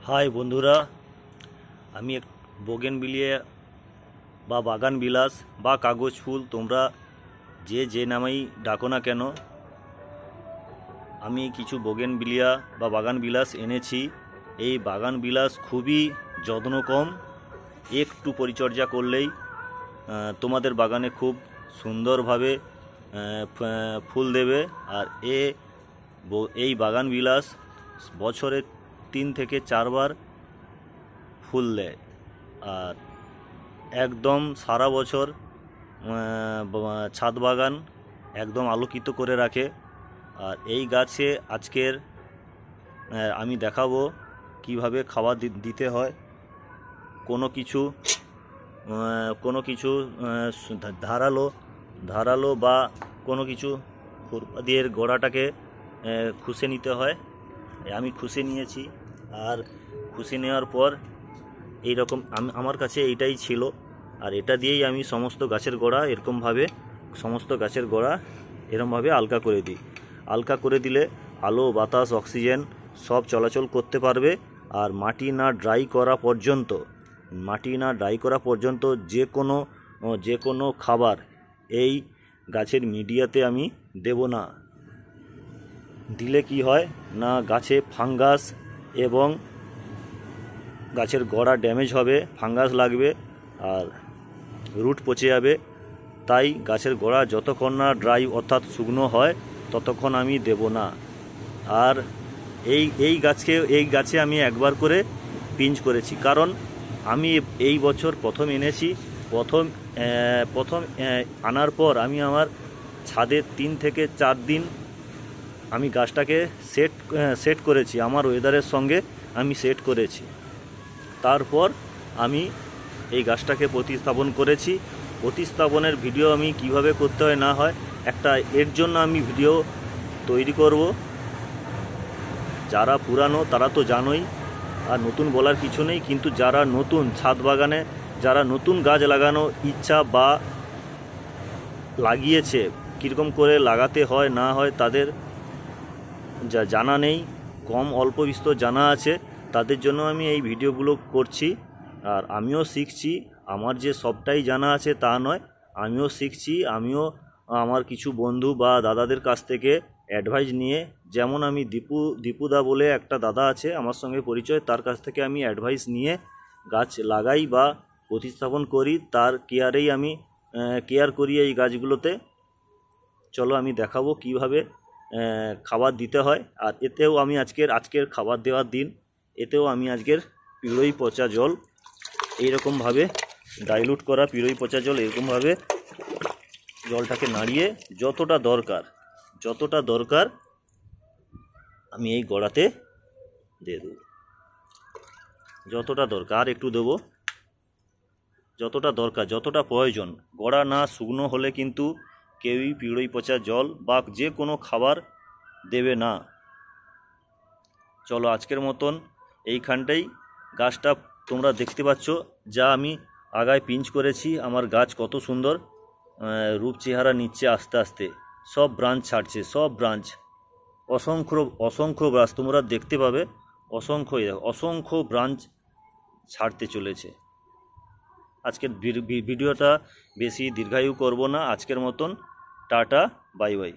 High বন্ধুরা, আমি এক বোগেনভিলিয়া বা বাগান বিলাস বা কাগজ ফুল, তোমরা যে নামেই ডাকো না কেন, আমি কিছু বোগেনভিলিয়া বা বাগান বিলাস এনেছি। এই বাগান বিলাস খুবই যত্ন কম, একটু পরিচর্যা করলেই তোমাদের বাগানে খুব সুন্দরভাবে ফুল দেবে। আর এই বাগান বিলাস বছরে 3 থেকে 4 বার ফুল দেয় আর একদম সারা বছর ছাদ বাগান একদম আলোকিত করে রাখে। আর এই গাছে আজকের আমি দেখাবো কিভাবে খাবার দিতে হয়। কোনো কিছু ধারালো বা কোনো কিছু খুরপা দিয়ে গোড়াটাকে খুঁসে নিতে হয়। আমি খুঁসে নিয়েছি, আর খুঁসে নেওয়ার পর এইরকম আমার কাছে এইটাই ছিল, আর এটা দিয়েই আমি সমস্ত গাছের গোড়া এরকমভাবে আলগা করে দিই। আলগা করে দিলে আলো, বাতাস, অক্সিজেন সব চলাচল করতে পারবে। আর মাটি না ড্রাই করা পর্যন্ত যে কোনো খাবার এই গাছের মিডিয়াতে আমি দেব না। দিলে কি হয় না, গাছে ফাঙ্গাস এবং গাছের গোড়া ড্যামেজ হবে, ফাঙ্গাস লাগবে আর রুট পচে যাবে। তাই গাছের গোড়া যতক্ষণ না ড্রাই অর্থাৎ শুকনো হয় ততক্ষণ আমি দেব না। আর এই গাছে আমি একবার করে পিঞ্চ করেছি, কারণ আমি এই বছর প্রথম এনেছি। প্রথম আনার পর আমি আমার ছাদে 3 থেকে 4 দিন আমি গাছটাকে সেট করেছি, আমার ওয়েদারের সঙ্গে আমি সেট করেছি। তারপর আমি এই গাছটাকে প্রতিস্থাপন করেছি। প্রতিস্থাপনের ভিডিও আমি কিভাবে করতে হয় না হয় এর জন্য আমি ভিডিও তৈরি করব। যারা পুরানো তারা তো জানোই, আর নতুন বলার কিছু নেই। কিন্তু যারা নতুন ছাদ বাগানে, যারা নতুন গাছ লাগানো ইচ্ছা বা লাগিয়েছে, কীরকম করে লাগাতে হয় না হয় তাদের জানা নেই, অল্প বিস্তর জানা আছে, তাদের জন্য আমি এই ভিডিওগুলো করছি। আর আমিও শিখছি, আমার যে সবটাই জানা আছে তা নয়, আমিও শিখছি। আমিও আমার কিছু বন্ধু বা দাদাদের কাছ থেকে অ্যাডভাইস নিয়ে, যেমন আমি দীপুদা বলে একটা দাদা আছে আমার সঙ্গে পরিচয়, তার কাছ থেকে আমি অ্যাডভাইস নিয়ে গাছ লাগাই বা প্রতিস্থাপন করি। তার কেয়ার করি এই গাছগুলোতে। চলো আমি দেখাবো কিভাবে খাবার দিতে হয়। আর এতেও আমি আজকের খাবার দেওয়ার দিন, এতেও আমি আজকের পিড়ই পচা জল, এইরকমভাবে ডাইলুট করা পিড়ই পচা জল, এরকমভাবে জলটাকে নাড়িয়ে যতটা দরকার আমি এই গোড়াতে দিয়ে দেবো। যতটা দরকার, আর একটু দেবো, যতটা দরকার, যতটা প্রয়োজন। গোড়া না শুকনো হলে কিন্তু কেউই পিড়ই পচা জল বা যে কোনো খাবার দেবে না। চলো আজকের মতন এইখানটাই গাছটা তোমরা দেখতে পাচ্ছ, যা আমি আগায় পিঞ্চ করেছি। আমার গাছ কত সুন্দর রূপ চেহারা নিচ্ছে আস্তে আস্তে, সব ব্রাঞ্চ ছাড়ছে, সব ব্রাঞ্চ, অসংখ্য ব্রাঞ্চ তোমরা দেখতে পাবে, অসংখ্য ব্রাঞ্চ ছাড়তে চলেছে। আজকের ভিডিওটা বেশি দীর্ঘায়ু করব না। আজকের মতন টাটা, বাই বাই।